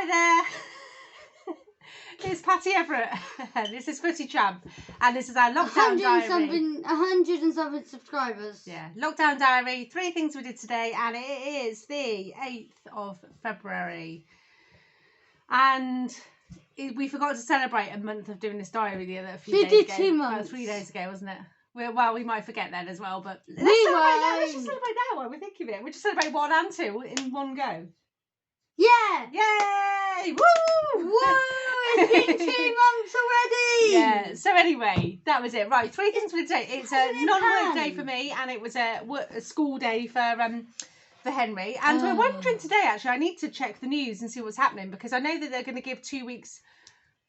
Hi there. It's Patty Everett. This is Footy Champ, and this is our lockdown diary. 100 and something subscribers. Yeah, lockdown diary. 3 things we did today, and it is the 8th of February. And we forgot to celebrate a month of doing this diary the other few days ago. 52 months. About 3 days ago, wasn't it? We might forget then as well, but let's just celebrate now while we're thinking of it. We'll just celebrate 1 and 2 in one go. Yeah! Yay! Woo! Woo! It's been 2 months already! Yeah, so anyway, that was it. Right, 3 things for today. It's a non-work day for me, and it was a school day for Henry. And we're wondering today, actually, I need to check the news and see what's happening, because I know that they're going to give 2 weeks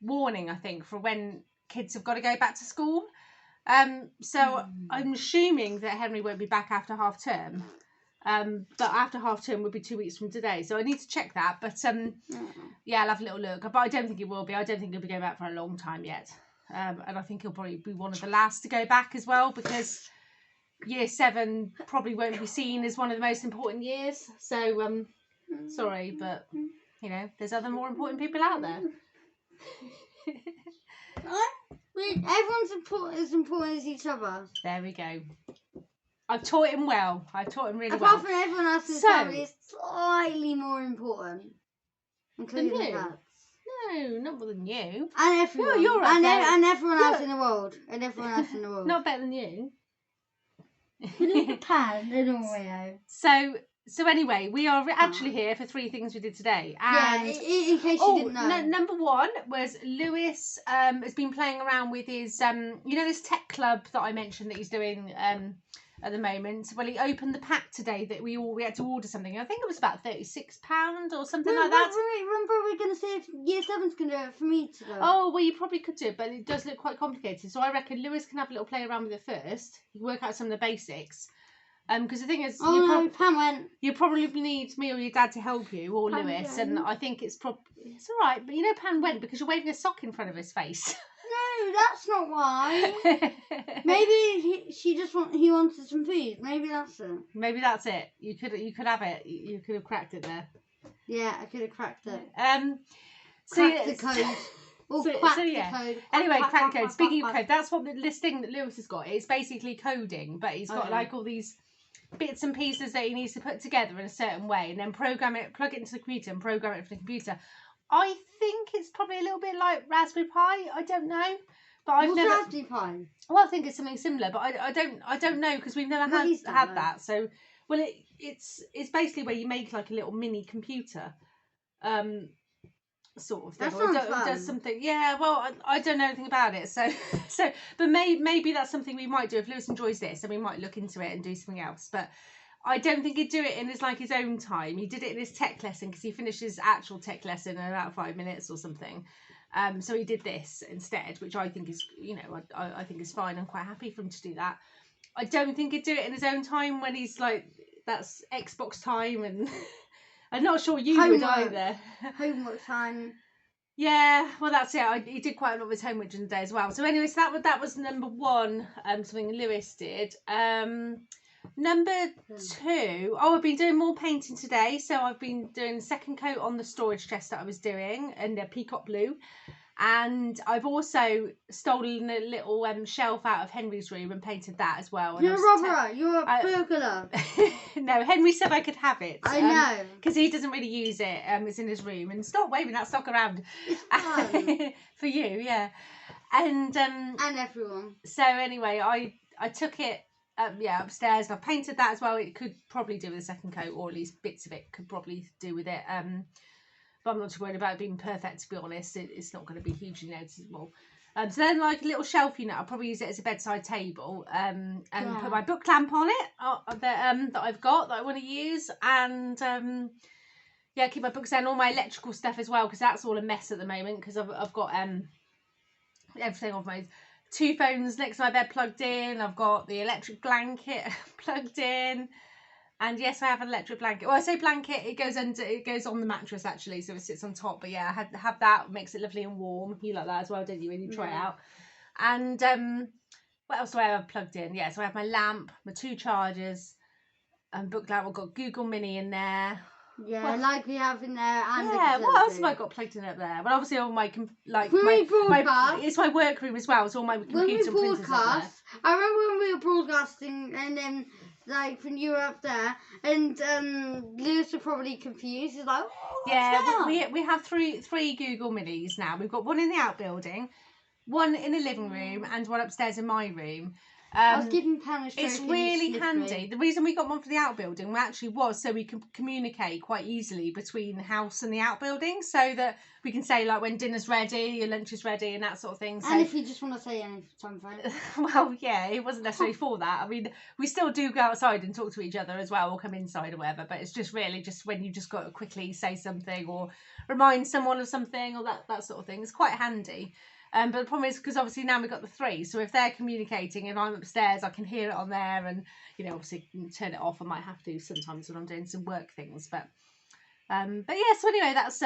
warning, I think, for when kids have got to go back to school. So I'm assuming that Henry won't be back after half term. But after half term would be 2 weeks from today, so I need to check that. But yeah, I'll have a little look. But I don't think it will be. I don't think he'll be going back for a long time yet. And I think he'll probably be one of the last to go back as well, because year 7 probably won't be seen as one of the most important years. So sorry, but you know, there's other more important people out there. Everyone's as important as each other. There we go. I've taught him well. I've taught him really well. Apart from everyone else's family is slightly more important. Including the cats. No, not more than you. And everyone. No, you're up there. And everyone else in the world. And everyone else in the world. Not better than you. Pan and Oreo. So anyway, we are actually here for 3 things we did today. And yeah, in case you didn't know. Number 1 was Lewis has been playing around with his, you know, this tech club that I mentioned that he's doing at the moment. Well, he opened the pack today that we had to order something. I think it was about £36 or something like that. Remember, we're going to see if year 7's going to do it for me to do it. Oh, well, you probably could do it, but it does look quite complicated. So I reckon Lewis can have a little play around with it first. You work out some of the basics. Because the thing is, Pam went. You probably need me or your dad to help you, or Pam Lewis, went. And I think it's all right. But you know, Pan went because you're waving a sock in front of his face. No, that's not why. Maybe he wanted some food. Maybe that's it. Maybe that's it. You could have it. You could have cracked it there. Yeah, I could have cracked it. Cracked the code. Code. Anyway, crack the code. Speaking of code, that's what this thing that Lewis has got. It's basically coding, but he's got like all these bits and pieces that he needs to put together in a certain way, and then plug it into the computer and program it for the computer. I think it's probably a little bit like Raspberry Pi. I don't know, but I've never. Raspberry Pi? Well, I think it's something similar, but I don't know, because we've never had that. So, well, it's basically where you make like a little mini computer, sort of thing. That sounds fun. Does something. Yeah. Well, I don't know anything about it, so but maybe that's something we might do if Lewis enjoys this, and we might look into it and do something else. But I don't think he'd do it in his own time. He did it in his tech lesson, because he finished his actual tech lesson in about 5 minutes or something. So he did this instead, which I think is, you know, I think is fine. I'm quite happy for him to do that. I don't think he'd do it in his own time when he's like, that's Xbox time, and I'm not sure you would either. Homework time. Yeah, well, that's it. He did quite a lot of his homework during the day as well. So anyway, so that was number 1, something Lewis did. Number 2, I've been doing more painting today. So I've been doing the second coat on the storage chest that I was doing in the peacock blue. And I've also stolen a little shelf out of Henry's room and painted that as well. And you're a robber. You're a burglar. No, Henry said I could have it. I know. Because he doesn't really use it. It's in his room. And stop waving that sock around. It's fun. For you, yeah. And everyone. So anyway, I took it upstairs, and I painted that as well. It could probably do with a second coat, or at least bits of it could probably do with it. But I'm not too worried about it being perfect, to be honest. It's not going to be hugely noticeable. So then, like a little shelf unit, I'll probably use it as a bedside table, and put my book lamp on it that I've got that I want to use, and keep my books there, and all my electrical stuff as well, because that's all a mess at the moment, because I've got everything off my 2 phones next to my bed plugged in. I've got the electric blanket plugged in. And yes, I have an electric blanket. Well, I say blanket, it goes on the mattress actually, so it sits on top. But yeah, I have that, makes it lovely and warm. You like that as well, didn't you, when you try it out? And what else do I have plugged in? Yeah, so I have my lamp, my 2 chargers, and book lamp. I've got Google Mini in there. Yeah, Well, like we have in there. And the yeah, what else have I conservatory. got plugged in up there? Well, obviously all my When we broadcast, it's my workroom as well. So all my when we computer and printers up there. broadcast, I remember when we were broadcasting, and then like when you were up there, and Lewis was probably confused. He's like, oh, what's Yeah, that? we have three Google Minis now. We've got one in the outbuilding, one in the living room, and one upstairs in my room. I was giving Pan a stroke. It's and he really sniffed handy. me. The reason we got one for the outbuilding actually was so we can communicate quite easily between the house and the outbuilding, so that we can say like when dinner's ready, your lunch is ready, and that sort of thing. So, And if you just want to say something. well, yeah, it wasn't necessarily for that. I mean, we still do go outside and talk to each other as well, or come inside or whatever. But it's just really just when you just got to quickly say something or remind someone of something or that sort of thing. It's quite handy. But the problem is because obviously now we've got the three, so if they're communicating and I'm upstairs, I can hear it on there, and obviously turn it off. I might have to sometimes when I'm doing some work things, but yeah. So anyway, that's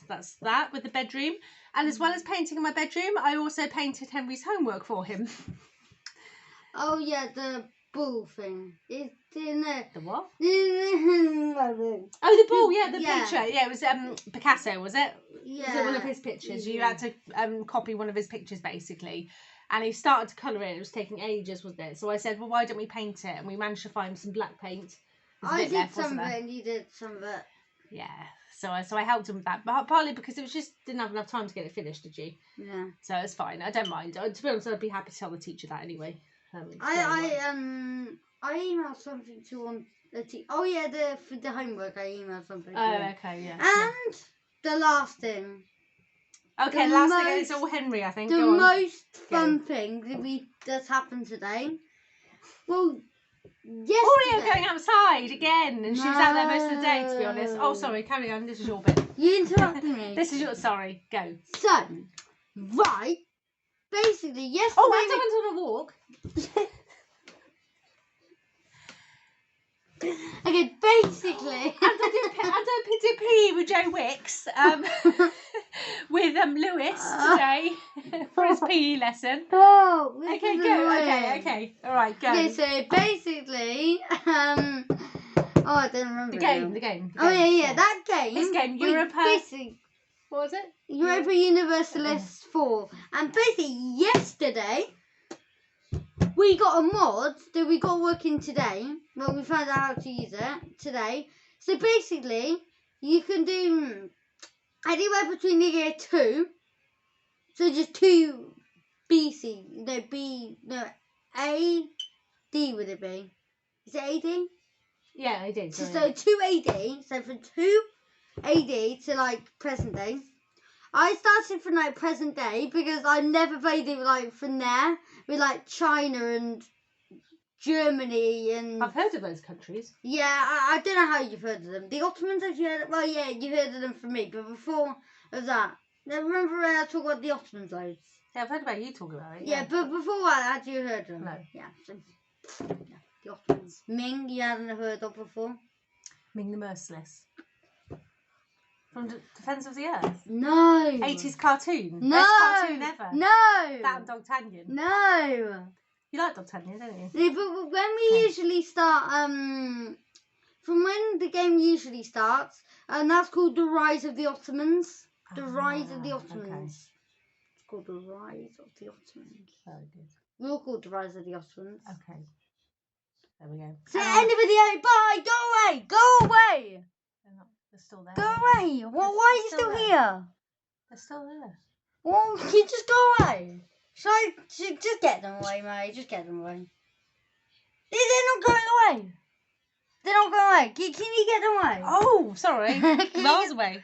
that's that with the bedroom, and as well as painting in my bedroom, I also painted Henry's homework for him. Oh yeah, the bull thing. It's in there. The what? Oh, Oh, the ball, yeah, the Yeah. picture. Yeah, it was Picasso, was it? yeah. Was it one of his pictures? You Yeah. had to copy one of his pictures, basically. And he started to colour it. It was taking ages, wasn't it? So I said, well, why don't we paint it? And we managed to find some black paint. There's a I bit did left, some wasn't of there? it and you did some of it. Yeah. So I helped him with that. But partly because it was just didn't have enough time to get it finished, did you? Yeah. So it's fine. I don't mind. To be honest, I'd be happy to tell the teacher that anyway. I emailed something to on the oh yeah, for the homework I emailed something. Oh, to okay, yeah. And the last thing. Okay, the last thing. most- It's all Henry, I think. The Go on. most fun thing that's happened today. Well, yesterday. Oreo going outside again, and she was out there most of the day, to be honest. Oh, No. sorry, carry on. This is your bit. You interrupted me. This is your. Sorry, go. So, right. Basically, yesterday. Oh, I went on a walk. Okay, basically. And I did PE with Joe Wicks, with Lewis today for his PE lesson. Oh, this Okay, is go. annoying. Okay. All right, go. Okay, so basically, oh, I don't remember. The game. Oh yeah, that game. This game, we Europa. Basically, What was it? Europa Universalis 4, and basically yesterday we got a mod that we got working today. Well, we found out how to use it today. So basically, you can do anywhere between the year 2, so just 2 BC, AD would it be? Is it AD? Yeah, I did. So 2 AD, so from 2 AD to like present day. I started from like present day because I never played it like from there with like China and Germany and I've heard of those countries. yeah, I don't know how you've heard of them. The Ottomans, have you heard? Well, yeah, you heard of them from me, but before of that, now, remember when I talked about the Ottomans loads? Yeah, I've heard about you talking about it. Yeah, but before that, had you heard of them? No. Yeah, so, yeah, the Ottomans. Ming, you hadn't heard of before? Ming the Merciless. From Defence of the Earth. No. 80s cartoon. No. Best cartoon ever. No. That and Dogtanian. No. You like Dogtanian, don't you? Yeah, but when we usually start, from when the game usually starts, and that's called The Rise of the Ottomans. The Rise of the Ottomans. Okay. It's called The Rise of the Ottomans. Very good. We're all called The Rise of the Ottomans. Okay. There we go. So end the video. Bye. Go away. Go away. They're still there. Go away. Well, why are you Still still there. here? They're still there. Well, can you just go away? Just get them away, mate. Just get them away. They're not going away. They're not going away. Can you get them away? Oh, sorry. Can you Miles get- away.